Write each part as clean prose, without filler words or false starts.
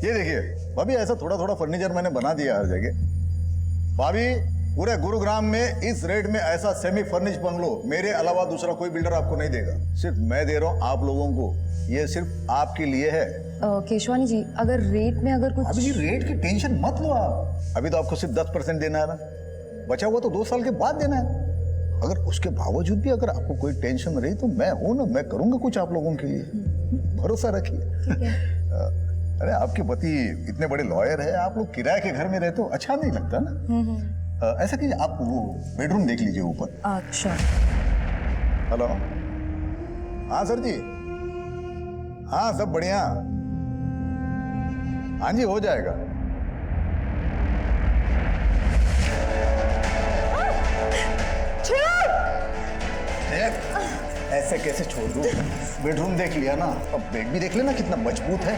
ये देखिए भाभी, ऐसा थोड़ा थोड़ा फर्नीचर मैंने बना दिया हर जगह। भाभी, पूरे गुरुग्राम में इस रेट में ऐसा सेमी फर्निश बंगलो मेरे अलावा दूसरा कोई बिल्डर आपको नहीं देगा। सिर्फ मैं दे रहा हूँ आप लोगों को। ये सिर्फ आपके लिए है। केशवानी जी, अगर रेट में अगर कुछ... अभी जी रेट की टेंशन मत लो आप। अभी तो आपको सिर्फ 10% देना है ना, बचा हुआ तो 2 साल के बाद देना है। अगर उसके बावजूद भी अगर आपको कोई टेंशन रही तो मैं हूं ना, मैं करूंगा कुछ आप लोगों के लिए। भरोसा रखिए। अरे आपके पति इतने बड़े लॉयर है, आप लोग किराए के घर में रहते हो, अच्छा नहीं लगता ना। ऐसा कीजिए, आप वो बेडरूम देख लीजिए ऊपर। अच्छा। हेलो, हाँ सर जी, हाँ सब बढ़िया। हाँ जी, हो जाएगा। ऐसे कैसे छोड़ दूं? बेडरूम देख लिया ना, अब बेड भी देख लेना कितना मजबूत है।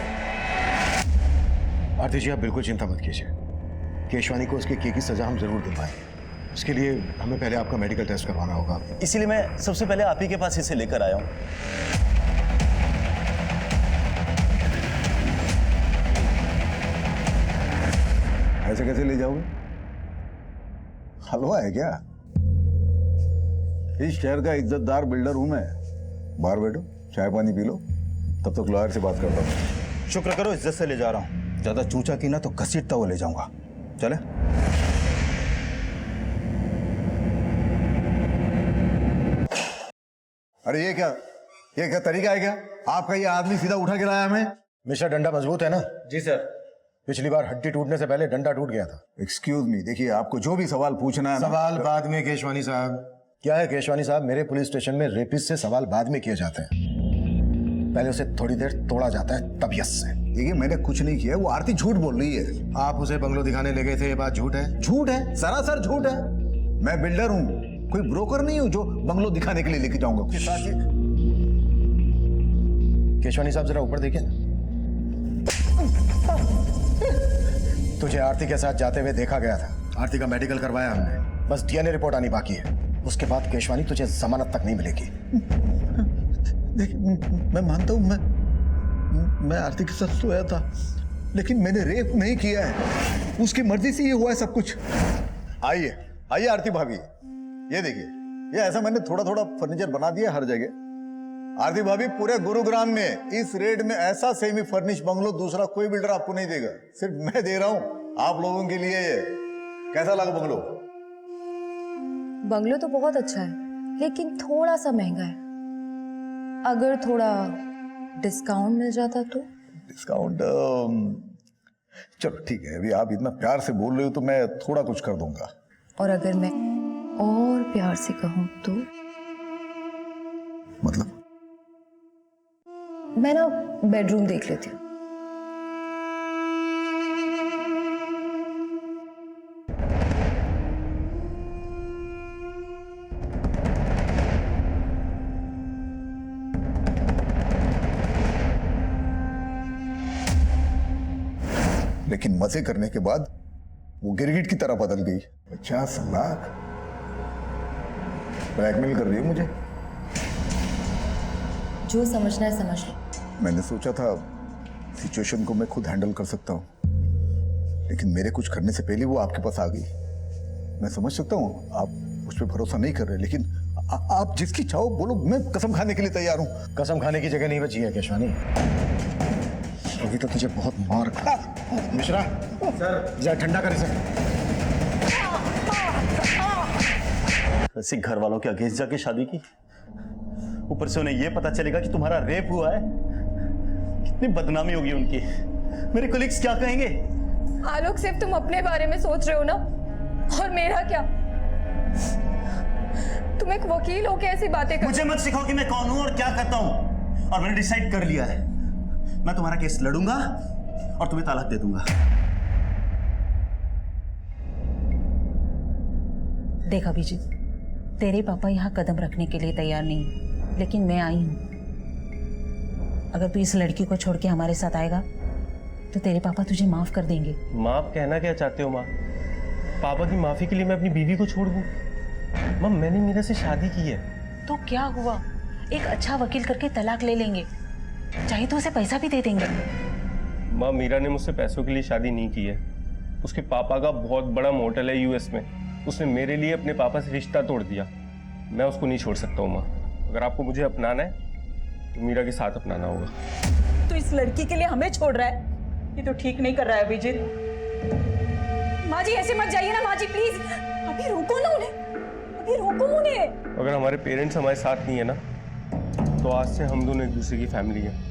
आरती जी, आप बिल्कुल चिंता मत कीजिए। केशवानी को उसके किए की सजा हम जरूर दिलवाएंगे। इसके लिए हमें पहले आपका मेडिकल टेस्ट करवाना होगा। इसीलिए मैं सबसे पहले आप ही के पास इसे लेकर आया हूं। ऐसे कैसे ले जाओगे? हलवा है क्या? इस शहर का इज्जतदार बिल्डर हूं मैं। बाहर बैठो, चाय पानी पी लो, तब तक लॉयर से बात करता हूँ। शुक्र करो इज्जत से ले जा रहा हूं। ज्यादा चूचा की ना तो घसीटता हुआ ले जाऊंगा। चले। अरे ये क्या तरीका है क्या? आपका ये आदमी सीधा उठा के लाया हमें? मिश्रा, डंडा मजबूत है ना? जी सर। पिछली बार हड्डी टूटने से पहले डंडा टूट गया था। एक्सक्यूज मी, देखिए आपको जो भी सवाल पूछना है ना, सवाल बाद में केशवानी साहब। क्या है केशवानी साहब, मेरे पुलिस स्टेशन में रेपिस्ट से सवाल बाद में किए जाते हैं, पहले उसे थोड़ी देर तोड़ा जाता है तबीयत से। देखिए मैंने कुछ नहीं किया, वो आरती झूठ बोल रही है। आप उसे बंगलो दिखाने ले गए थे, ये बात झूठ है? झूठ है, सरासर झूठ है। मैं बिल्डर हूं, कोई ब्रोकर नहीं हूं जो बंगलो दिखाने के लिए लेके जाऊंगा। केशवानी साहब जरा ऊपर देखिए ना। तुझे आरती के साथ जाते हुए देखा गया था। आरती का मेडिकल करवाया हमने, बस डीएनए रिपोर्ट आनी बाकी है। उसके बाद केशवानी तुझे जमानत तक नहीं मिलेगी। देखिए मैं मानता हूं, मैं आरती के साथ सोया था, लेकिन मैंने रेप नहीं किया है। उसकी मर्जी से ये हुआ है सब कुछ। आइए आइए आरती भाभी, ये देखिए, ये ऐसा मैंने थोड़ा थोड़ा फर्नीचर बना दिया हर जगह। आरती भाभी, पूरे गुरुग्राम में इस रेट में ऐसा सेमी फर्निश बंगलो दूसरा कोई बिल्डर आपको नहीं देगा। सिर्फ मैं दे रहा हूं आप लोगों के लिए। ये कैसा लगा बंगलो? बंगलो तो बहुत अच्छा है, लेकिन थोड़ा सा महंगा है। अगर थोड़ा डिस्काउंट मिल जाता तो? डिस्काउंट? चलो ठीक है, अभी आप इतना प्यार से बोल रहे हो तो मैं थोड़ा कुछ कर दूंगा। और अगर मैं और प्यार से कहूं तो? मतलब? मैं ना बेडरूम देख लेती हूँ। लेकिन मजे करने के बाद वो गिरगिट की तरह बदल गई। 50 लाख ब्लैकमेल कर रही है मुझे। जो समझना है समझ लो। मैंने सोचा था सिचुएशन को मैं खुद हैंडल कर सकता हूँ, लेकिन मेरे कुछ करने से पहले वो आपके पास आ गई। मैं समझ सकता हूँ आप उस पर भरोसा नहीं कर रहे, लेकिन आप जिसकी चाहो बोलो, मैं कसम खाने के लिए तैयार हूँ। कसम खाने की जगह नहीं बची है केशवानी, अभी तो तुझे बहुत मार खा। मिश्रा सर, जा ठंडा कर इसे। ऐसे घर वालों के अगेंस्ट जाके शादी की, ऊपर से उन्हें यह पता चलेगा कि तुम्हारा रेप हुआ है। कितनी बदनामी होगी उनकी। मेरे कोलिग्स क्या कहेंगे? आलोक, सिर्फ तुम अपने बारे में सोच रहे हो ना, और मेरा क्या? तुम एक वकील हो के ऐसी बातें कर... मुझे मत सिखाओ कि मैं कौन हूं और क्या करता हूं। और मैंने डिसाइड कर लिया है, मैं तुम्हारा केस लड़ूंगा और तुम्हें तलाक दे दूंगा। देख अभिजीत, तेरे पापा यहाँ कदम रखने के लिए तैयार नहीं, लेकिन मैं आई हूँ। अगर तू इस लड़की को छोड़ के हमारे साथ आएगा तो तेरे पापा तुझे माफ कर देंगे। माँ, आप कहना क्या चाहते हो माँ? पापा की माफी के लिए मैं अपनी बीवी को छोड़ दूँ? माँ, मैंने मीरा से शादी की है। तो क्या हुआ, एक अच्छा वकील करके तलाक ले लेंगे, चाहे तो उसे पैसा भी दे देंगे। माँ, मीरा ने मुझसे पैसों के लिए शादी नहीं की है। उसके पापा का बहुत बड़ा मोटल है यूएस में। उसने मेरे लिए अपने पापा से रिश्ता तोड़ दिया। मैं उसको नहीं छोड़ सकता हूँ माँ। अगर आपको मुझे अपनाना है तो मीरा के साथ अपनाना होगा। तो इस लड़की के लिए हमें छोड़ रहा है? ये तो ठीक नहीं कर रहा है अभिजीत। माँ जी ऐसे मत जाइए ना माँ जी, प्लीज अभी रोको ना उन्हें, अभी रोको उन्हें। अगर हमारे पेरेंट्स हमारे साथ नहीं है ना, तो आज से हम दोनों एक दूसरे की फैमिली है।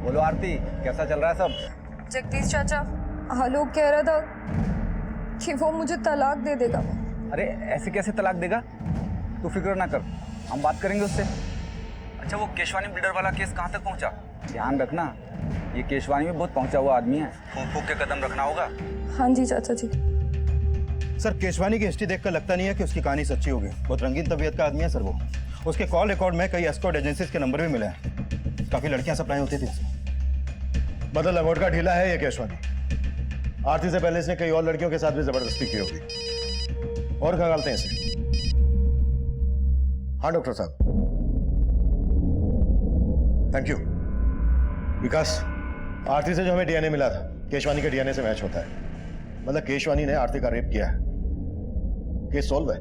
बोलो आरती, कैसा चल रहा है सब? जगदीश चाचा, आलोक कह रहा था कि वो मुझे तलाक दे देगा। अरे ऐसे कैसे तलाक देगा? तू फिक्र ना कर, हम बात करेंगे उससे। अच्छा, वो केशवानी बिल्डर वाला केस कहाँ तक पहुँचा? ध्यान रखना, ये केशवानी में बहुत पहुँचा हुआ आदमी है, फूंक फूंक के कदम रखना होगा। हाँ जी चाचा जी। सर, केशवानी की हिस्ट्री देखकर लगता नहीं है कि उसकी कहानी सच्ची होगी। बहुत रंगीन तबीयत का आदमी है सर वो। उसके कॉल रिकॉर्ड में कई एस्कॉर्ट एजेंसीज के नंबर भी मिले हैं। काफी लड़कियां सप्लाई होती थी। मतलब लंगोट का ढीला है ये केशवानी। आरती से पहले इसने कई और लड़कियों के साथ भी जबरदस्ती की होगी। और खंगालते हैं इसे। हाँ डॉक्टर साहब। Thank you. विकास, आरती से जो हमें डीएनए मिला था केशवानी के डीएनए से मैच होता है। मतलब केशवानी ने आरती का रेप किया है। केस सॉल्व है।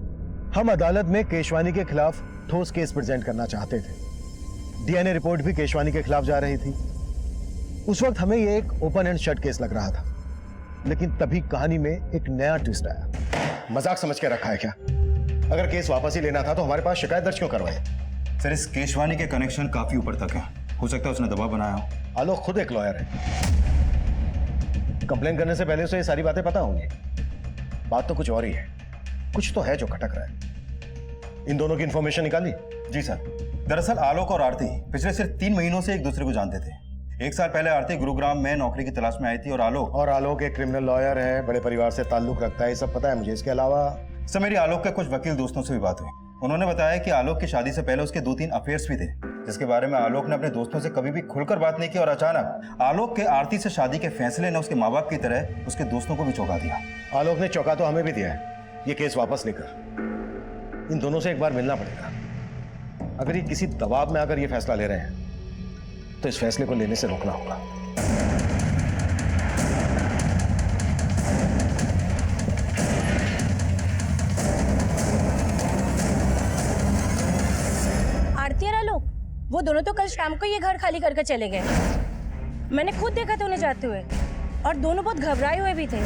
हम अदालत में केशवानी के खिलाफ ठोस केस प्रेजेंट करना चाहते थे। डीएनए रिपोर्ट भी केशवानी के खिलाफ जा रही थी। उस वक्त हमें यह एक ओपन एंड शट केस लग रहा था, लेकिन तभी कहानी में एक नया ट्विस्ट आया। मजाक समझ के रखा है क्या? अगर केस वापस ही लेना था तो हमारे पास शिकायत दर्ज क्यों करवाई? सर, इस केशवानी के कनेक्शन काफी ऊपर तक है। हो सकता है उसने दबाव बनाया हो। आलोक खुद एक लॉयर है। कंप्लेन करने से पहले उसे ये सारी बातें पता होंगी। बात तो कुछ और ही है। कुछ तो है जो खटक रहा है। इन दोनों की इंफॉर्मेशन निकाली? जी सर। दरअसल आलोक और आरती पिछले सिर्फ 3 महीनों से एक दूसरे को जानते थे। 1 साल पहले आरती गुरुग्राम में नौकरी की तलाश में आई थी और आलोक एक क्रिमिनल लॉयर है, बड़े परिवार से ताल्लुक रखता है। ये सब पता है मुझे। इसके अलावा सर, मेरी आलोक के कुछ वकील दोस्तों से भी बात हुई। उन्होंने बताया कि आलोक की शादी से पहले उसके 2-3 अफेयर्स भी थे, जिसके बारे में आलोक ने अपने दोस्तों से कभी भी खुलकर बात नहीं की। और अचानक आलोक के आरती से शादी के फैसले ने उसके माँ बाप की तरह उसके दोस्तों को भी चौंका दिया। आलोक ने चौंका तो हमें भी दिया है। ये केस वापस लेकर इन दोनों से एक बार मिलना पड़ेगा। अगर ये किसी दबाव में आकर ये फैसला ले रहे हैं तो इस फैसले को लेने से रोकना होगा। आरती और आलोक, वो दोनों तो कल शाम को ये घर खाली करके चले गए। मैंने खुद देखा था उन्हें जाते हुए, और दोनों बहुत घबराए हुए भी थे।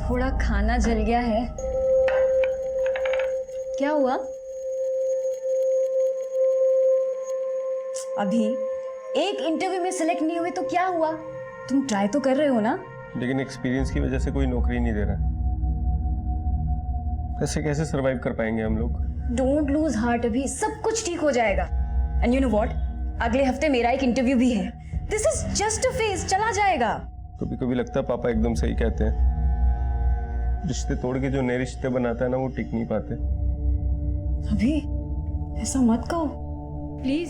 थोड़ा खाना जल गया है। क्या हुआ? अभी एक इंटरव्यू में सिलेक्ट नहीं हुए तो क्या हुआ? तुम ट्राई तो कर रहे हो ना? लेकिन एक्सपीरियंस की वजह से कोई नौकरी नहीं दे रहा है। ऐसे कैसे सरवाइव कर पाएंगे हम लोग? डोंट लूज हार्ट, अभी सब कुछ ठीक हो जाएगा। एंड यू नो व्हाट, अगले हफ्ते मेरा एक इंटरव्यू भी है। This is just a phase, चला जाएगा। कभी कभी लगता है पापा एकदम सही कहते हैं। रिश्ते तोड़ के जो नए रिश्ते बनाता है ना, वो टिक नहीं पाते। अभी ऐसा मत कहो प्लीज।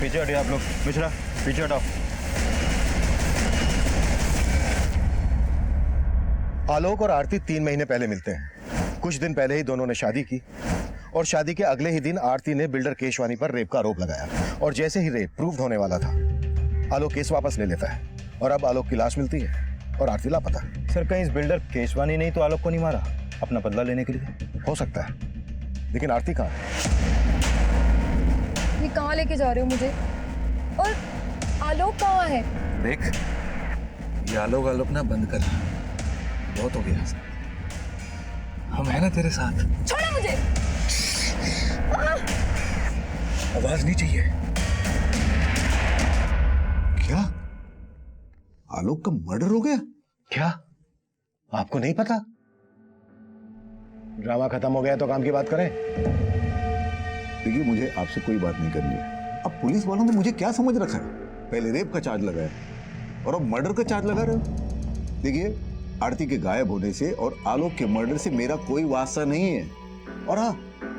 पीछे हटिए आप लोग। मिश्रा, पीछे हटाओ। आलोक और आरती 3 महीने पहले मिलते हैं। कुछ दिन पहले ही दोनों ने शादी की और शादी के अगले ही दिन आरती ने बिल्डर केशवानी पर रेप का आरोप लगाया। और जैसे ही रेप प्रूव होने वाला था, आलोक केस वापस ले लेता है और अब आलोक की लाश मिलती है और आरती लापता। सर, कहीं इस बिल्डर केशवानी नहीं तो आलोक को नहीं मारा अपना बदला लेने के लिए? हो सकता है, लेकिन आरती कहाँ है? ये कहाँ लेके जा रहे हो मुझे? और आलोक कहाँ है? देख, ये आलोक ना बंद कर। बहुत हो गया। जाना तेरे साथ। छोड़ो मुझे। आवाज नहीं चाहिए। क्या आलोक का मर्डर हो गया? क्या आपको नहीं पता? ड्रामा खत्म हो गया तो काम की बात करें। देखिए, मुझे आपसे कोई बात नहीं करनी है। अब पुलिस वालों ने मुझे क्या समझ रखा है? पहले रेप का चार्ज लगाया और अब मर्डर का चार्ज लगा रहे हो। देखिए, आरती के गायब होने से और आलोक के मर्डर से मेरा कोई वास्ता नहीं है। और हाँ,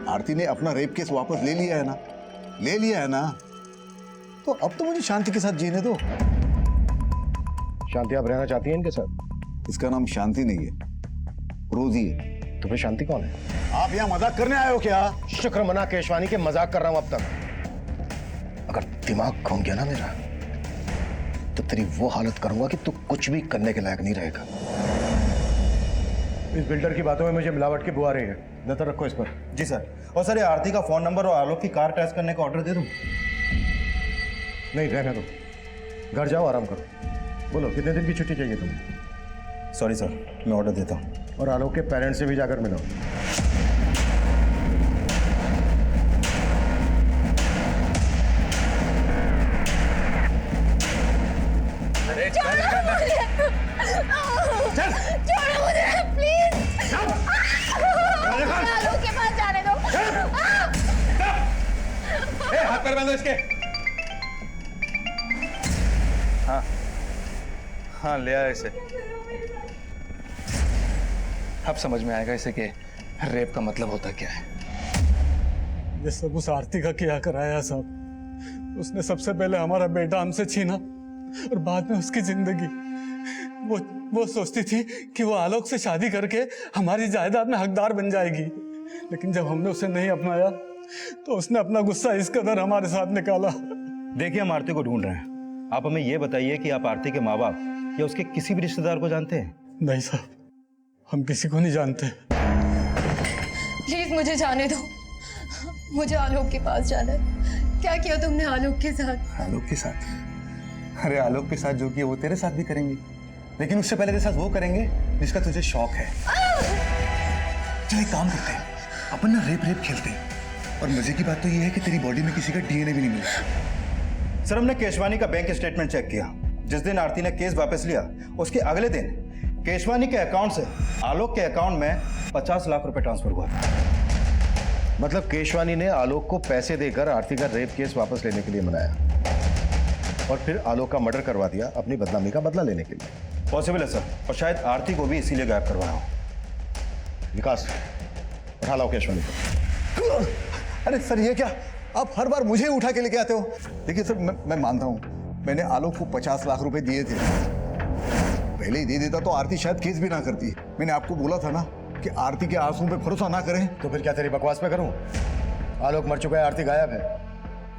आरती ने अपना रेप केस वापस ले लिया है ना, ले लिया है ना, तो अब तो मुझे शांति के साथ जीने दो। शांति आप रहना चाहती हैं इनके साथ? इसका नाम शांति नहीं है, रोजी है। तो फिर शांति कौन है? आप यहाँ मजाक करने आए हो क्या? शुक्र मना केशवानी के मजाक कर रहा हूं अब तक। अगर दिमाग घूम गया ना मेरा, तो तेरी वो हालत करूंगा कि तू कुछ भी करने के लायक नहीं रहेगा। इस बिल्डर की बातों में मुझे मिलावट की बुआ रही है। नजर रखो इस पर। जी सर। और सर, ये आरती का फोन नंबर और आलोक की कार टेस्ट करने का ऑर्डर दे दूं? नहीं, रहने दो। घर जाओ, आराम करो। बोलो कितने दिन की छुट्टी चाहिए तुम्हें? सॉरी सर, मैं ऑर्डर देता हूँ। और आलोक के पेरेंट्स से भी जाकर मिलो। छोड़ो मुझे प्लीज। आलोक के पास जाने दो। हाथ पैर बांधो इसके। हाँ, ले आया इसे। अब समझ में आएगा इसे कि रेप का मतलब होता क्या है। ये सब उस आरती का किया कराया साहब। उसने सबसे पहले हमारा बेटा हमसे छीना और बाद में उसकी जिंदगी। वो सोचती थी कि वो आलोक से शादी करके हमारी जायदाद में हकदार बन जाएगी, लेकिन जब हमने उसे नहीं अपनाया तो उसने अपना गुस्सा इस कदर हमारे साथ निकाला। देखिए, हम आरती को ढूंढ रहे हैं। आप हमें यह बताइए कि आप आरती के माँ बाप या उसके किसी भी रिश्तेदार को जानते हैं? नहीं साहब, हम किसी को नहीं जानते। प्लीज मुझे जाने दो, मुझे आलोक के पास जाना है। क्या किया तुमने आलोक के साथ? आलोक के साथ? अरे आलोक के साथ जो किया वो तेरे साथ भी करेंगे, लेकिन उससे पहले तेरे साथ वो करेंगे जिसका तुझे शौक है। चल एक काम करते हैं, अपन ना रेप खेलते हैं। और मजे की बात तो ये है कि तेरी बॉडी में किसी का डीएनए भी नहीं मिला। सर, हमने केशवानी का बैंक स्टेटमेंट चेक किया। जिस दिन आरती ने केस वापस लिया, उसके अगले दिन केशवानी के अकाउंट से आलोक के अकाउंट में 50 लाख रुपए ट्रांसफर हुआ था। मतलब केशवानी ने आलोक को पैसे देकर आरती का रेप केस वापस लेने के लिए मनाया और फिर आलोक का मर्डर करवा दिया अपनी बदनामी का बदला लेने के लिए। पॉसिबल है सर, और शायद आरती को भी इसीलिए गायब करवाया हो। विकास, उठा लाओ केशवानी को। अरे सर, ये क्या आप हर बार मुझे उठा के लेके आते हो? देखिए सर, मैं मानता हूँ मैंने आलोक को 50 लाख रुपए दिए थे। पहले ही दे देता तो आरती शायद केस भी ना करती। मैंने आपको बोला था ना कि आरती के आंसू पे भरोसा ना करें। तो फिर क्या तेरी बकवास पे करूं? आलोक मर चुका है, आरती गायब है।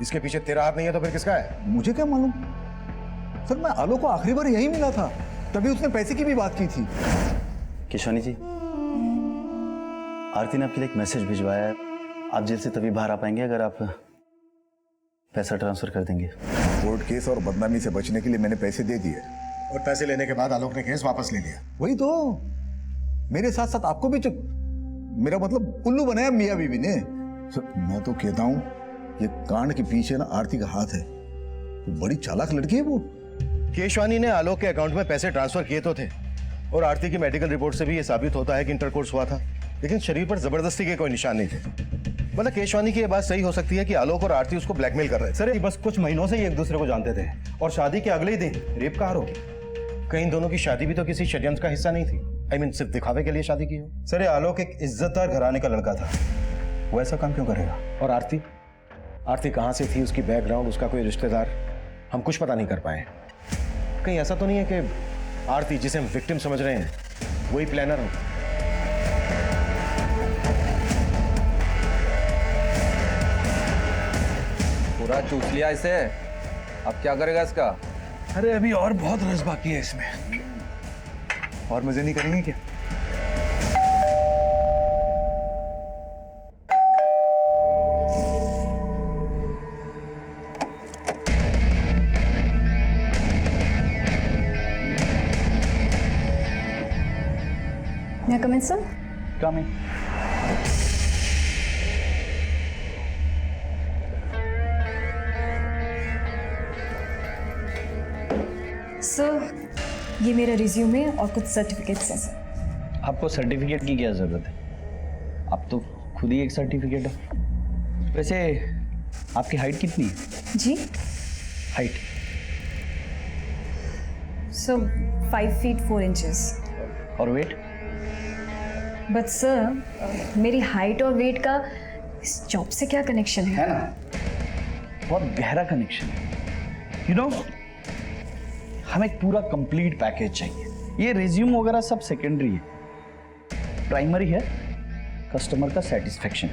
इसके पीछे तेरा हाथ नहीं है तो फिर किसका है? मुझे क्या मालूम सर, मैं आलोक को आखिरी बार यही मिला था, तभी उसने पैसे की भी बात की थी। केशवानी जी, आरती ने आपके लिए एक मैसेज भिजवाया है। आप जेल से तभी बाहर आ पाएंगे अगर आप पैसा ट्रांसफर कर देंगे। कोर्ट केस और बदनामी से बचने के लिए मैंने पैसे दे दिए। और पैसे लेने के बाद आलोक ने केस वापस ले लिया। वही तो, मेरे साथ साथ आपको भी मेरा मतलब उल्लू बनाया मियां बीवी ने। सर, मैं तो कहता हूँ ये कांड के पीछे ना आरती का हाथ है। वो बड़ी चालाक लड़की है वो। केशवानी ने आलोक के अकाउंट में पैसे ट्रांसफर किए तो थे, और आरती की मेडिकल रिपोर्ट से भी यह साबित होता है कि इंटरकोर्स हुआ था, लेकिन शरीर पर जबरदस्ती के कोई निशान नहीं थे। मतलब केशवानी की यह बात सही हो सकती है कि आलोक और आरती उसको ब्लैकमेल कर रहे थे। सर, ये बस कुछ महीनों से ही एक दूसरे को जानते थे और शादी के अगले ही दिन रेप का आरोप। कहीं दोनों की शादी भी तो किसी षड्यंत्र का हिस्सा नहीं थी। I mean, सिर्फ दिखावे के लिए शादी की हो। सर, ये आलोक एक इज्जतदार घराने का लड़का था, वो ऐसा काम क्यों करेगा? और आरती कहाँ से थी, उसकी बैकग्राउंड, उसका कोई रिश्तेदार, हम कुछ पता नहीं कर पाए। कहीं ऐसा तो नहीं है कि आरती, जिसे हम विक्टिम समझ रहे हैं, वही प्लानर हो? पूरा चूस लिया इसे, अब क्या करेगा इसका? अरे अभी और बहुत रस बाकी है इसमें। और मजे नहीं करेंगे क्या? May I come in, sir? Come in. Sir, ये मेरा रिज्यूमे और कुछ सर्टिफिकेट्स हैं सर। आपको सर्टिफिकेट की क्या ज़रूरत है? आप तो खुद ही एक सर्टिफिकेट है। वैसे आपकी हाइट कितनी है? जी हाइट सर, 5 feet 4 inches। और वेट? बट सर, मेरी हाइट और वेट का इस जॉब से क्या कनेक्शन है? है ना, बहुत गहरा कनेक्शन है। यू नो, हमें एक पूरा कंप्लीट पैकेज चाहिए। ये रिज्यूम वगैरह सब सेकेंडरी है, प्राइमरी है कस्टमर का सेटिस्फेक्शन।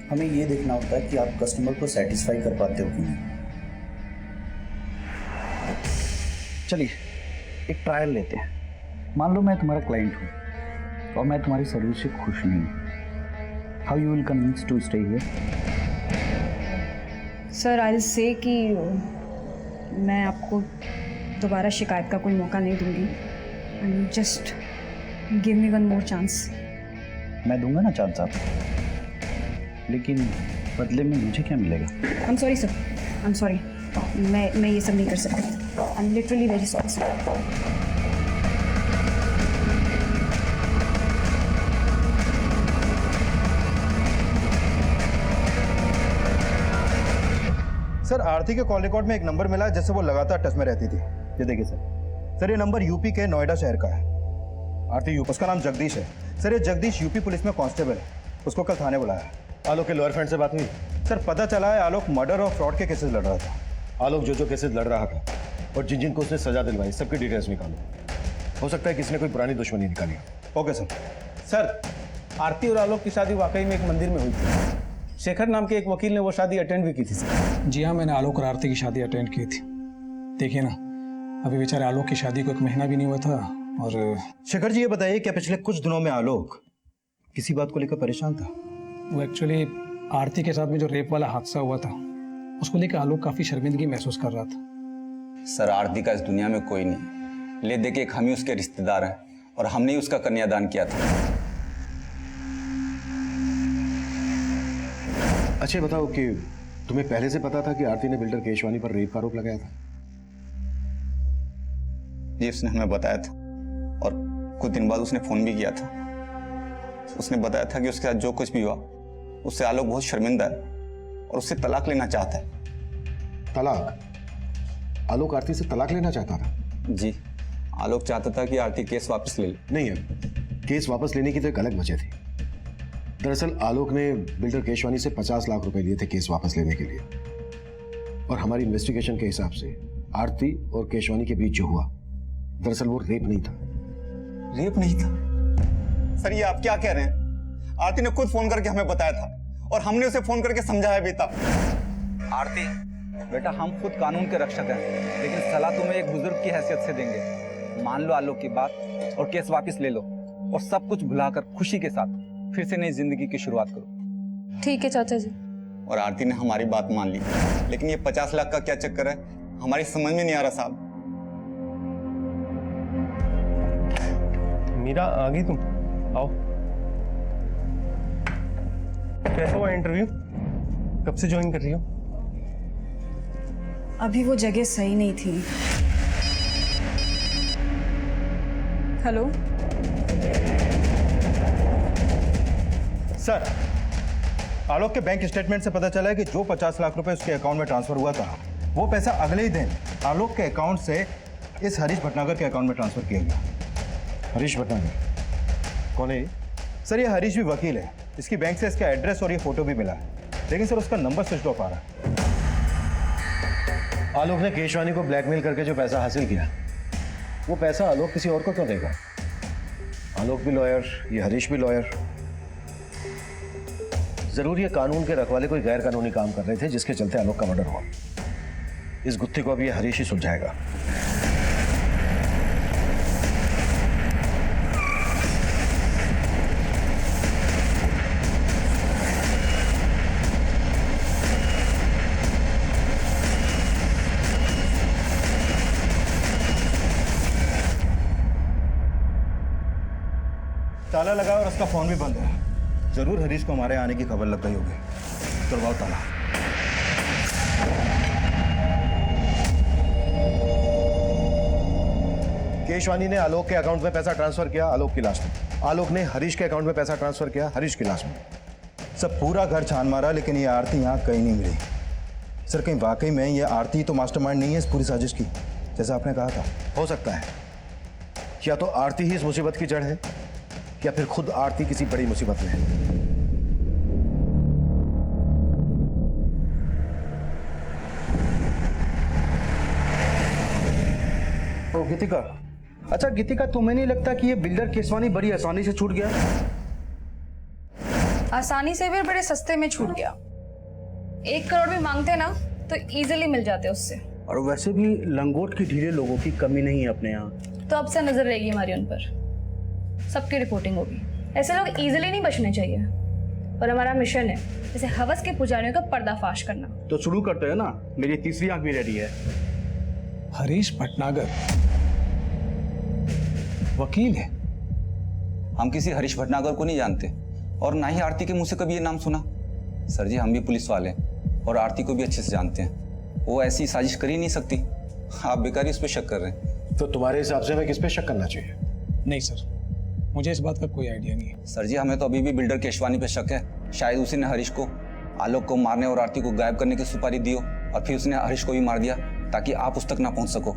हमें ये देखना होता है कि आप कस्टमर को सेटिस्फाई कर पाते हो कि नहीं। चलिए एक ट्रायल लेते हैं। मान लो मैं तुम्हारा क्लाइंट हूँ और मैं तुम्हारी सर्विस से खुश नहीं हूँ। How you will convince to stay here? Sir, I will say कि मैं आपको दोबारा शिकायत का कोई मौका नहीं दूंगी। And just give me one more chance. मैं दूंगा ना चांस आपको, लेकिन बदले में मुझे क्या मिलेगा? I am sorry sir, I am sorry. मैं ये सब नहीं कर सकती। I am literally very sorry sir. Sir, Aarti के कॉल रिकॉर्ड में एक नंबर मिला जिससे वो लगातार टच में रहती थी। ये देखिए सर, ये नंबर यूपी के नोएडा शहर का है। आरती यूपी, उसका नाम जगदीश है। सर, ये जगदीश यूपी पुलिस में कांस्टेबल है। उसको कल थाने बुलाया। आलोक के लोअर फ्रेंड से बात हुई? सर, पता चला है आलोक मर्डर और फ्रॉड के केसेस लड़ रहा था। आलोक जो केसेस लड़ रहा था और जिन जिनको उसने सजा दिलवाई, सबकी डिटेल्स निकालो। हो सकता है किसी ने कोई पुरानी दुश्मनी निकाली हो। Okay sir. सर, आरती और आलोक की शादी वाकई में एक मंदिर में हुई थी। शेखर नाम के एक वकील ने वो शादी अटेंड भी की थी सर। जी हाँ, मैंने आलोक और आरती की शादी अटेंड की थी। देखिए ना, अभी बेचारे आलोक की शादी को 1 महीना भी नहीं हुआ था। और शेखर जी, ये बताइए क्या पिछले कुछ दिनों में आलोक किसी बात को लेकर परेशान था? वो एक्चुअली आरती के साथ में जो रेप वाला हादसा हुआ था, उसको लेकर आलोक काफ़ी शर्मिंदगी महसूस कर रहा था। सर, आरती का इस दुनिया में कोई नहीं। ले दे के एक हम ही उसके रिश्तेदार हैं और हमने ही उसका कन्यादान किया था। अच्छा बताओ कि तुम्हें पहले से पता था कि आरती ने बिल्डर केशवानी पर रेप का आरोप लगाया था? जी, उसने हमें बताया था और कुछ दिन बाद उसने फ़ोन भी किया था। उसने बताया था कि उसके साथ जो कुछ भी हुआ उससे आलोक बहुत शर्मिंदा है और उससे तलाक लेना चाहता है। तलाक? आलोक आरती से तलाक लेना चाहता था? जी, आलोक चाहता था कि आरती केस वापस ले ले। नहीं है, केस वापस लेने की तो एक अलग वजह थी। दरअसल आलोक ने बिल्डर केशवानी से 50 लाख रुपए लिए थे केस वापस लेने के लिए। और हमारी इन्वेस्टिगेशन के हिसाब से आरती और केशवानी के बीच जो हुआ, दरअसल वो रेप नहीं था। रेप नहीं था? सर, ये आप क्या कह रहे हैं? आरती ने खुद फोन करके हमें बताया था और हमने उसे फोन करके समझाया भी था। आरती बेटा, हम खुद कानून के रक्षक हैं, लेकिन सलाह तुम्हें एक बुजुर्ग की हैसियत से देंगे। मान लो आलोक की बात और केस वापस ले लो और सब कुछ भुलाकर खुशी के साथ फिर से नई जिंदगी की शुरुआत करो। ठीक है चाचा जी। और आरती ने हमारी बात मान ली, लेकिन ये 50 लाख का क्या चक्कर है, हमारी समझ में नहीं आ रहा साहब। मीरा, आ गई तुम? आओ। कैसा हुआ इंटरव्यू? कब से ज्वाइन कर रही हो? अभी वो जगह सही नहीं थी। हेलो सर, आलोक के बैंक स्टेटमेंट से पता चला है कि जो 50 लाख रुपए उसके अकाउंट में ट्रांसफर हुआ था, वो पैसा अगले ही दिन आलोक के अकाउंट से इस हरीश भटनागर के अकाउंट में ट्रांसफर किया गया। हरीश भटनागर कौन है ये? सर, ये हरीश भी वकील है। इसकी बैंक से इसका एड्रेस और ये फोटो भी मिला है, लेकिन सर उसका नंबर स्विच ऑफ आ रहा है। आलोक ने केशवानी को ब्लैकमेल करके जो पैसा हासिल किया, वो पैसा आलोक किसी और को क्यों देगा? आलोक भी लॉयर, ये हरीश भी लॉयर। जरूर ये कानून के रखवाले कोई गैर कानूनी काम कर रहे थे जिसके चलते आलोक का मर्डर हुआ। इस गुत्थी को अब ये हरीश ही सुलझाएगा। ताला लगा और उसका फोन भी बंद है। जरूर हरीश को हमारे आने की खबर लग गई होगी। करवाओ ताला। केशवानी ने आलोक के अकाउंट में पैसा ट्रांसफर किया आलोक की लाश में, आलोक ने हरीश के अकाउंट में पैसा ट्रांसफर किया हरीश की लाश में। सब पूरा घर छान मारा, लेकिन ये आरती यहाँ कहीं नहीं मिली। सर कहीं वाकई में ये आरती तो मास्टरमाइंड नहीं है इस पूरी साजिश की, जैसा आपने कहा था? हो सकता है या तो आरती ही इस मुसीबत की जड़ है या फिर खुद आरती किसी बड़ी मुसीबत में है। ओ गीतिका, अच्छा गीतिका, तुम्हें नहीं लगता कि ये बिल्डर केशवानी बड़ी आसानी से छूट गया? आसानी से भी बड़े सस्ते में छूट गया। 1 करोड़ भी मांगते ना तो इजीली मिल जाते उससे। और वैसे भी लंगोट की ढीले लोगों की कमी नहीं है अपने यहाँ। तो अब से नजर रहेगी हमारी उन पर, सबकी रिपोर्टिंग होगी। ऐसे लोग इजीली नहीं बचने चाहिए और हमारा मिशन है जैसे हवस के पुजारियों का पर्दाफाश करना। तो शुरू करते हैं ना, मेरी तीसरी आंख भी रेडी है। हरीश भटनागर वकील है। हम किसी हरीश भटनागर को नहीं जानते और ना ही आरती के मुंह से कभी ये नाम सुना। सर जी, हम भी पुलिस वाले हैं और आरती को भी अच्छे से जानते हैं। वो ऐसी साजिश कर ही नहीं सकती। आप बेकार ही उस पर शक कर रहे हैं। तो तुम्हारे हिसाब से हमें किस पे शक करना चाहिए? नहीं सर, मुझे इस बात का कोई आइडिया नहीं है। सर जी, हमें तो अभी भी बिल्डर केशवानी पे शक है। शायद उसी ने हरीश को आलोक को मारने और आरती को गायब करने की सुपारी दी हो और फिर उसने हरीश को भी मार दिया ताकि आप उस तक ना पहुंच सको।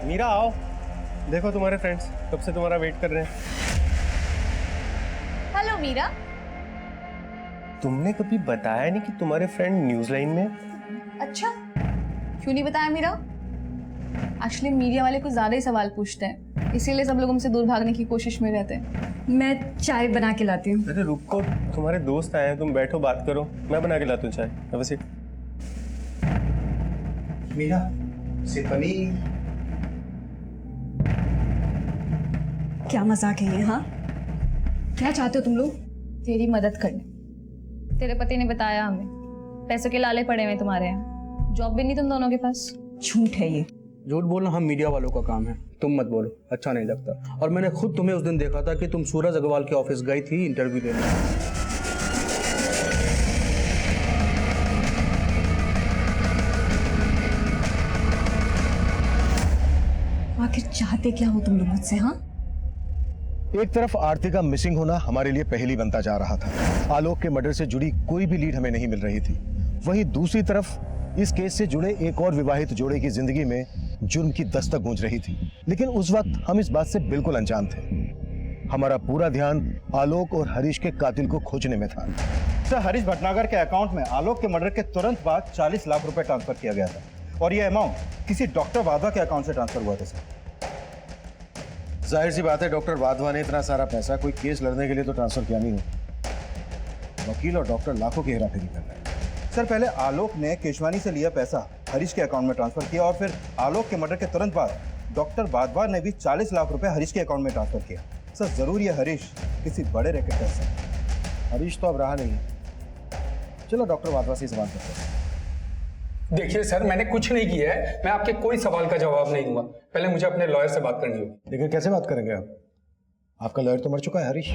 मीरा आओ, देखो तुम्हारे फ्रेंड्स कब से तुम्हारा वेट कर रहे हैं। हेलो मीरा। तुमने कभी बताया नहीं कि तुम्हारे फ्रेंड न्यूज लाइन में? अच्छा, क्यों नहीं बताया मीरा? एक्चुअली मीडिया वाले कुछ ज्यादा ही सवाल पूछते हैं, इसीलिए सब लोग हमसे दूर भागने की कोशिश में रहते हैं। मैं चाय बना के लाती हूँ। अरे रुको, तुम्हारे दोस्त आए हैं, तुम बैठो बात करो, मैं बना के लाता हूँ चाय। अब सीट। मीरा से पनीर। क्या मजाक है ये? हाँ, क्या चाहते हो तुम लोग? तेरी मदद करने। तेरे पति ने बताया हमें पैसों के लाले पड़े हुए तुम्हारे यहाँ, जॉब भी नहीं तुम दोनों के पास। झूठ है ये। झूठ बोलना हम मीडिया वालों का काम है, तुम मत बोलो, अच्छा नहीं लगता। और मैंने खुद तुम्हें उस दिन देखा था कि तुम सूरज अग्रवाल के ऑफिस गई थी इंटरव्यू देने। आखिर चाहते क्या हो तुम लोग मुझसे? हाँ, एक तरफ आरती का मिसिंग होना हमारे लिए पहेली बनता जा रहा था। आलोक के मर्डर से जुड़ी कोई भी लीड हमें नहीं मिल रही थी। वहीं दूसरी तरफ इस केस से जुड़े एक और विवाहित जोड़े की जिंदगी में जुर्म की दस्तक गूंज रही थी। लेकिन उस वक्त हम इस बात से बिल्कुल अनजान थे। हमारा पूरा ध्यान आलोक और हरीश के कातिल को खोजने में था। सर, हरीश भटनागर के अकाउंट में आलोक के मर्डर के तुरंत बाद 40 लाख रुपए ट्रांसफर किया गया था और यह अमाउंट किसी डॉक्टर वाधवा के अकाउंट से ट्रांसफर हुआ था। सर, जाहिर सी बात है डॉक्टर वाधवा ने इतना सारा पैसा कोई केस लड़ने के लिए तो ट्रांसफर किया नहीं हो। वकील और डॉक्टर लाखों की हेराफेरी कर रहे हैं। सर, पहले आलोक ने केशवानी से लिया पैसा हरीश के अकाउंट में ट्रांसफर किया और फिर आलोक के मर्डर के तुरंत बाद डॉक्टर वाधवा ने भी 40 लाख रुपए हरीश के अकाउंट में ट्रांसफर किया। सर, जरूर ये हरीश किसी बड़े रैकेट का हिस्सा है। हरीश तो अब रहा नहीं। चलो डॉक्टर वाधवा से सवाल करते हैं। देखिए सर, मैंने कुछ नहीं किया है, मैं आपके कोई सवाल का जवाब नहीं दूंगा। पहले मुझे अपने लॉयर से बात करनी होगी। लेकिन कैसे बात करेंगे आप? आपका लॉयर तो मर चुका है हरीश,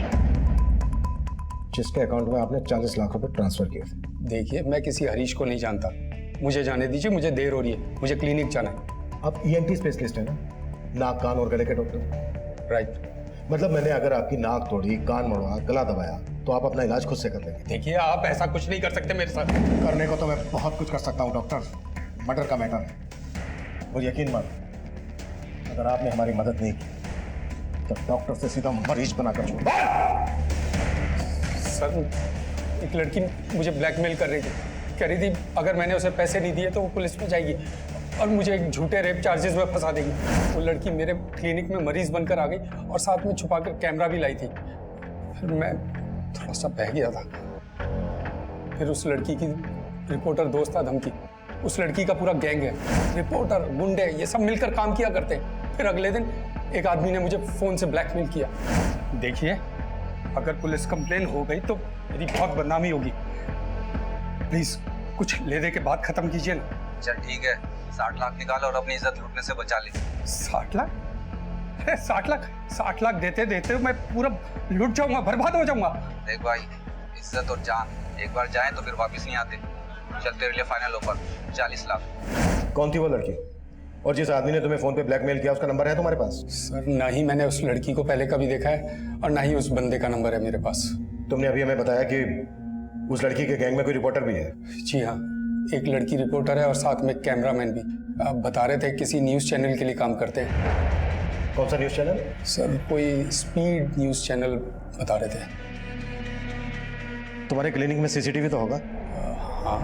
जिसके अकाउंट में आपने 40 लाख रुपए ट्रांसफर किए थे। देखिए, मैं किसी हरीश को नहीं जानता, मुझे जाने दीजिए, मुझे देर हो रही है, मुझे क्लिनिक जाना है। आप ENT स्पेशलिस्ट हैं ना, नाक कान और गले के डॉक्टर? राइट। मतलब मैंने अगर आपकी नाक तोड़ी, कान मोड़ा, गला दबाया तो आप अपना इलाज खुद से कर लेंगे? देखिए, आप ऐसा कुछ नहीं कर सकते मेरे साथ। करने को तो मैं बहुत कुछ कर सकता हूँ डॉक्टर, मर्डर का मैटर है। और यकीन मानो, अगर आपने हमारी मदद नहीं की तो डॉक्टर से सीधा मरीज बनाकर छोड़। सर, एक लड़की मुझे ब्लैकमेल कर रही थी, कह रही थी अगर मैंने उसे पैसे नहीं दिए तो वो पुलिस में जाएगी और मुझे एक झूठे रेप चार्जेस में फंसा देगी। वो लड़की मेरे क्लिनिक में मरीज बनकर आ गई और साथ में छुपाकर कैमरा भी लाई थी। फिर मैं थोड़ा सा बह गया था। फिर उस लड़की की रिपोर्टर दोस्त था धमकी, उस लड़की का पूरा गैंग है, रिपोर्टर, गुंडे, ये सब मिलकर काम किया करते हैं। फिर अगले दिन एक आदमी ने मुझे फोन से ब्लैकमेल किया। देखिए, अगर पुलिस कंप्लेन हो गई तो मेरी बहुत बदनामी होगी। प्लीज कुछ ले दे के बात खत्म कीजिए ना। चल ठीक है, 60 लाख निकाल और अपनी इज्जत लूटने से बचा ले। 60 लाख? अरे 60 लाख देते देते मैं पूरा लुट जाऊंगा, बर्बाद हो जाऊंगा। देख भाई, इज्जत और जान एक बार जाए तो फिर वापस नहीं आते। चल तेरे लिए फाइनल ऑफर 40 लाख। कौन थी वो लड़की? और जिस आदमी ने तुम्हें फोन पे ब्लैकमेल किया उसका नंबर है तुम्हारे पास? सर ना ही मैंने उस लड़की को पहले कभी देखा है और ना ही उस बंदे का नंबर है मेरे पास। तुमने अभी हमें बताया कि उस लड़की के गैंग में कोई रिपोर्टर भी है। जी हाँ, एक लड़की रिपोर्टर है और साथ में कैमरामैन भी। आप बता रहे थे किसी न्यूज़ चैनल के लिए काम करते हैं। कौन सा न्यूज़ चैनल? सर कोई स्पीड न्यूज़ चैनल बता रहे थे। तुम्हारे क्लिनिक में सीसीटीवी तो होगा? हाँ।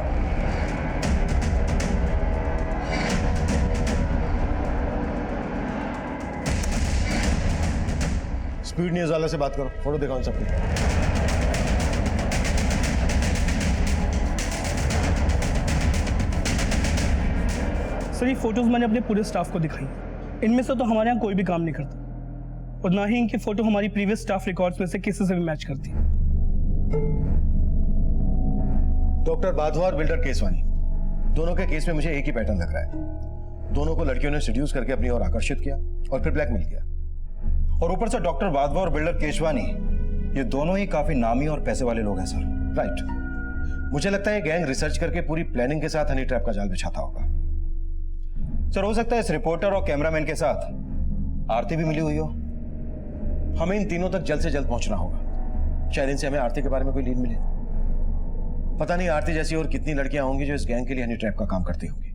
स्पीड न्यूज़ वाले से बात करो, फोटो दिखाओ इन सबकी। सर ये फोटोज मैंने अपने पूरे स्टाफ को दिखाई। इनमें से तो हमारे यहाँ कोई भी काम नहीं करता और ना ही इनकी फोटो हमारी प्रीवियस स्टाफ रिकॉर्ड्स में से किसी से भी मैच करती। डॉक्टर वाधवा और बिल्डर केसवानी, दोनों के केस में मुझे एक ही पैटर्न लग रहा है। दोनों को लड़कियों ने सीड्यूस करके अपनी ओर आकर्षित किया और फिर ब्लैकमेल किया। और ऊपर से डॉक्टर वाधवा और बिल्डर केशवानी, ये दोनों ही काफी नामी और पैसे वाले लोग हैं सर। राइट। मुझे लगता है गैंग रिसर्च करके पूरी प्लानिंग के साथ हनी ट्रैप का जाल बिछाता होगा। सर हो सकता है इस रिपोर्टर और कैमरामैन के साथ आरती भी मिली हुई हो। हमें इन तीनों तक जल्द से जल्द पहुंचना होगा। शायद इनसे हमें आरती के बारे में कोई लीड मिले। पता नहीं आरती जैसी और कितनी लड़कियां होंगी जो इस गैंग के लिए हनी ट्रैप का काम करती होंगी।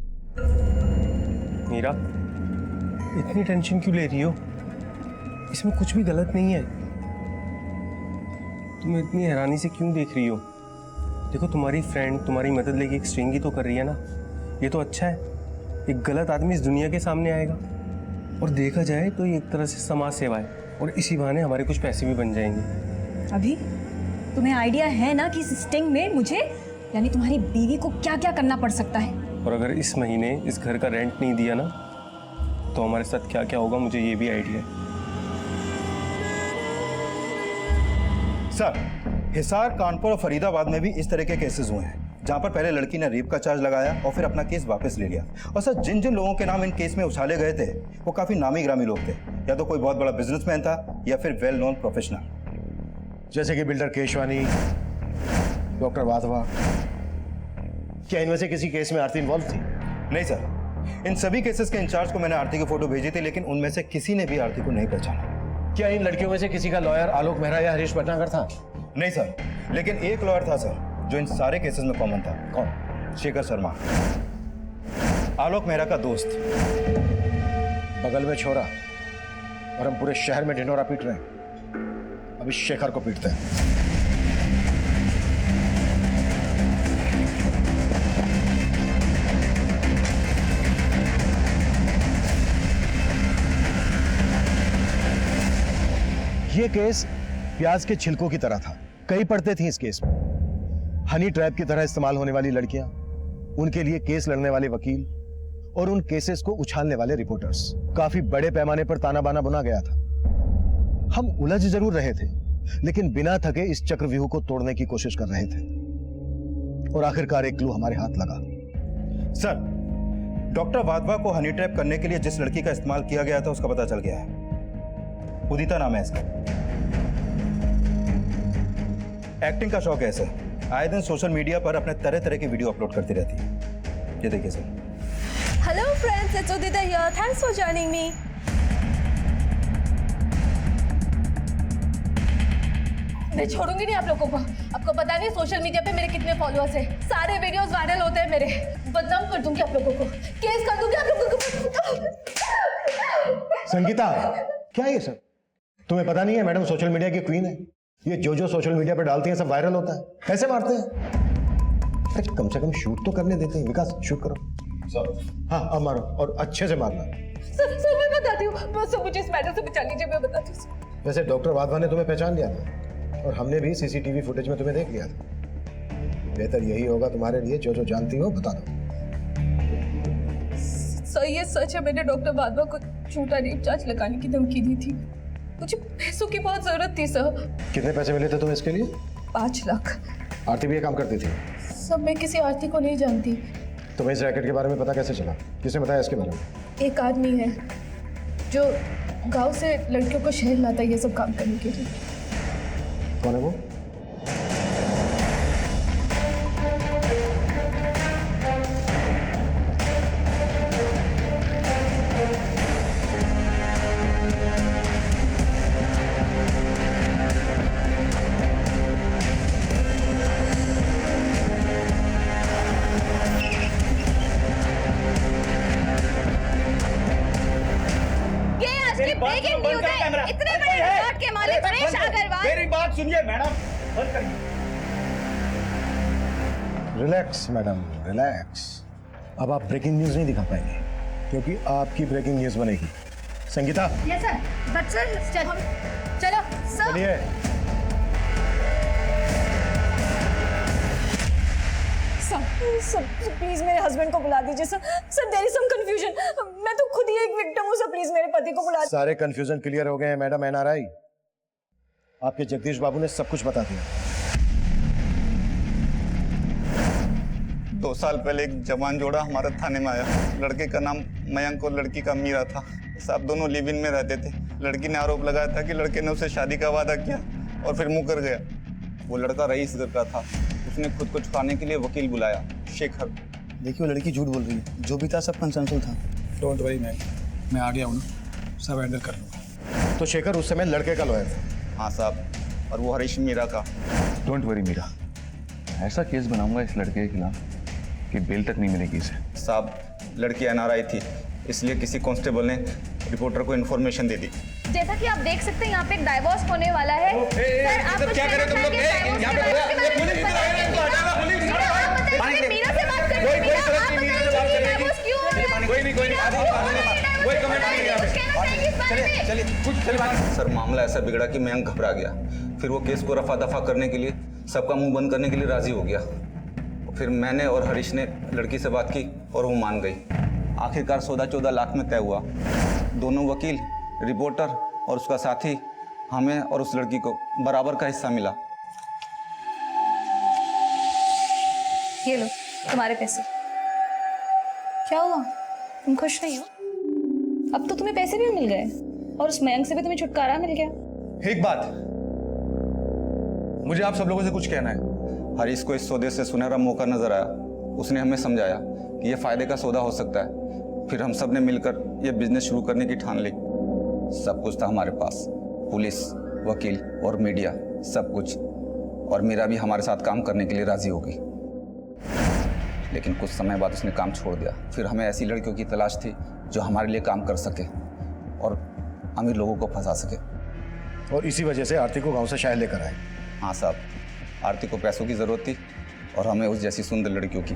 मीरा, इतनी टेंशन क्यों ले रही हो? इसमें कुछ भी गलत नहीं है। तुम इतनी हैरानी से क्यों देख रही हो? देखो, तुम्हारी फ्रेंड तुम्हारी मदद लेके एक स्ट्रिंग ही तो कर रही है ना। ये तो अच्छा है। एक गलत आदमी इस दुनिया के सामने आएगा और देखा जाए तो ये एक तरह से समाज सेवा है और इसी बहाने हमारे कुछ पैसे भी बन जाएंगे। अभी तुम्हें आइडिया है ना कि इस स्टिंग में मुझे यानी तुम्हारी बीवी को क्या क्या करना पड़ सकता है? और अगर इस महीने इस घर का रेंट नहीं दिया ना तो हमारे साथ क्या क्या होगा, मुझे ये भी आइडिया है। सर, हिसार, कानपुर और फरीदाबाद में भी इस तरह के केसेस हुए हैं जहां पर पहले लड़की ने रेप का चार्ज लगाया और फिर अपना केस वापस ले लिया। और सर, जिन जिन लोगों के नाम इन केस में उछाले गए थे वो काफी नामी ग्रामी लोग थे। या तो कोई बहुत बड़ा बिजनेसमैन था या फिर वेल नोन प्रोफेशनल, जैसे कि बिल्डर केशवानी, डॉक्टर वाधवा। क्या इनमें से किसी केस में आरती इन्वॉल्व थी? नहीं सर, इन सभी केसेस के इंचार्ज को मैंने आरती की फोटो भेजी थी, लेकिन उनमें से किसी ने भी आरती को नहीं पहचाना। क्या इन लड़कियों में से किसी का लॉयर आलोक मेहरा या हरीश भटनागर था? नहीं सर, लेकिन एक लॉयर था सर जो इन सारे केसेस में कॉमन था। कौन? शेखर शर्मा, आलोक मेहरा का दोस्त। बगल में छोरा और हम पूरे शहर में ढिंढोरा पीट रहे हैं। अभी शेखर को पीटते हैं। ये केस प्याज के छिलकों की तरह था। कई परतें थी इस केस में। हनी ट्रैप की तरह इस्तेमाल होने वाली लड़कियां, उनके लिए केस लड़ने वाले वकील और उन केसेस को उछालने वाले रिपोर्टर्स। काफी बड़े पैमाने पर ताना बाना बुना गया था। हम उलझ जरूर रहे थे, लेकिन बिना थके इस चक्रव्यूह को तोड़ने की कोशिश कर रहे थे और आखिरकार एक क्लू हमारे हाथ लगा। सर, डॉक्टर वाधवा को हनी ट्रैप करने के लिए जिस लड़की का इस्तेमाल किया गया था उसका पता चल गया है। उदिता नाम है इसका। एक्टिंग का शौक है इसे। आए दिन सोशल मीडिया पर अपने तरह तरह की वीडियो अपलोड करती रहती है। ये देखिए sir. Hello friends, it's Udita here. Thanks for joining me. मैं छोड़ूंगी नहीं आप लोगों को। आपको पता नहीं सोशल मीडिया पे मेरे कितने फॉलोअर्स हैं। सारे वीडियोस वायरल होते हैं मेरे। बदनाम कर दूंगी आप लोगों को, केस कर दूंगी आप लोगों को। संगीता, क्या है ये सब? तुम्हें पता नहीं है मैडम सोशल मीडिया की क्वीन है। ये जो सोशल मीडिया पर डालती हैं सब वायरल होता है। पैसे मारते हैं। अरे कम से कम शूट तो करने देते हैं। विकास, शूट करो। हाँ, अब मारो और अच्छे से मारना। सर मैं बताती हूँ। बस मुझे इस मैटर से बचा लीजिए, मैं बताती हूँ। वैसे डॉक्टर वाधवा ने तुम्हें पहचान लिया था और हमने भी सीसीटीवी फुटेज में तुम्हें देख लिया था। बेहतर यही होगा तुम्हारे लिए, जो जानती हो बता दो। सर ये सच है, मैंने डॉक्टर वाधवा को झूठा रेप चार्ज लगाने की धमकी दी थी। मुझे पैसों की बहुत जरूरत थी सर। कितने पैसे मिले थे तुम्हें इसके लिए? 5 लाख। आरती भी ये काम करती थी? सब मैं किसी आरती को नहीं जानती। तुम्हें इस रैकेट के बारे में पता कैसे चला? किसने बताया इसके बारे में? एक आदमी है जो गांव से लड़कियों को शहर लाता है ये सब काम करने के लिए। कौन है वो? ब्रेकिंग न्यूज़ है। इतने बड़े रिसोर्ट के मालिक सुरेश अग्रवाल। मेरी बात सुनिए मैडम, बंद करिए। Relax madam, relax. अब आप ब्रेकिंग न्यूज नहीं दिखा पाएंगे क्योंकि आपकी ब्रेकिंग न्यूज बनेगी। Sangeeta, yes sir, but sir चलो चलो सर। चलिए। सर प्लीज मेरे हस्बैंड को बुला दीजिए sir. Sir there is some confusion. मैं तो खुद ही एक विक्टिम हूँ सर, प्लीज मेरे पति को बुला। सारे कंफ्यूजन क्लियर हो गए हैं मैडम। एनआरआई आपके जगदीश बाबू ने सब कुछ बता दिया। 2 साल पहले एक जवान जोड़ा हमारे थाने में आया। लड़के का नाम मयंक और लड़की का मीरा था। साहब दोनों लिव इन में रहते थे। लड़की ने आरोप लगाया था कि लड़के ने उसे शादी का वादा किया और फिर मुकर गया। वो लड़का रईस घर का था। उसने खुद को छुपाने के लिए वकील बुलाया, शेखर। देखिए वो लड़की झूठ बोल रही है, जो भी था सब कंसेंसुअल था। डोंट वरी मैम, मैं आ गया हूँ ना, सब हैंडल कर लूँगा। तो शेखर उस समय लड़के का लॉयर था? हाँ साहब, और वो हरीश मीरा का। डोंट वरी मीरा, ऐसा केस बनाऊंगा इस लड़के के खिलाफ कि बेल तक नहीं मिलेगी इसे। साहब लड़की एनआरआई थी, इसलिए किसी कांस्टेबल ने रिपोर्टर को इन्फॉर्मेशन दे दी। जैसा कि आप देख सकते हैं यहाँ पे एक डाइवोर्स होने वाला है। सर आप कुछ कहना चाहेंगे? मीरा से बात करें। सर मामला ऐसा बिगड़ा कि मयंक घबरा गया। फिर वो केस को रफा दफा करने के लिए, सबका मुंह बंद करने के लिए राजी हो गया। फिर मैंने और हरीश ने लड़की से बात की और वो मान गई। आखिरकार सौदा 14 लाख में तय हुआ। दोनों वकील, रिपोर्टर और उसका साथी, हमें और उस लड़की को बराबर का हिस्सा मिला। ये लो तुम्हारे पैसे। क्या हुआ, तुम खुश नहीं हो? अब तो तुम्हें पैसे भी मिल गए और उस मयंक से भी तुम्हें छुटकारा मिल गया। एक बात, मुझे आप सब लोगों से कुछ कहना है। हरीश को इस सौदे से सुनहरा मौका नजर आया। उसने हमें समझाया कि यह फायदे का सौदा हो सकता है। फिर हम सब ने मिलकर यह बिजनेस शुरू करने की ठान ली। सब कुछ था हमारे पास, पुलिस, वकील और मीडिया, सब कुछ। और मीरा भी हमारे साथ काम करने के लिए राजी हो गई। लेकिन कुछ समय बाद उसने काम छोड़ दिया। फिर हमें ऐसी लड़कियों की तलाश थी जो हमारे लिए काम कर सके और अमीर लोगों को फंसा सके। और इसी वजह से आरती को गांव से शहर लेकर आए। हाँ साहब, आरती को पैसों की ज़रूरत थी और हमें उस जैसी सुंदर लड़कियों की।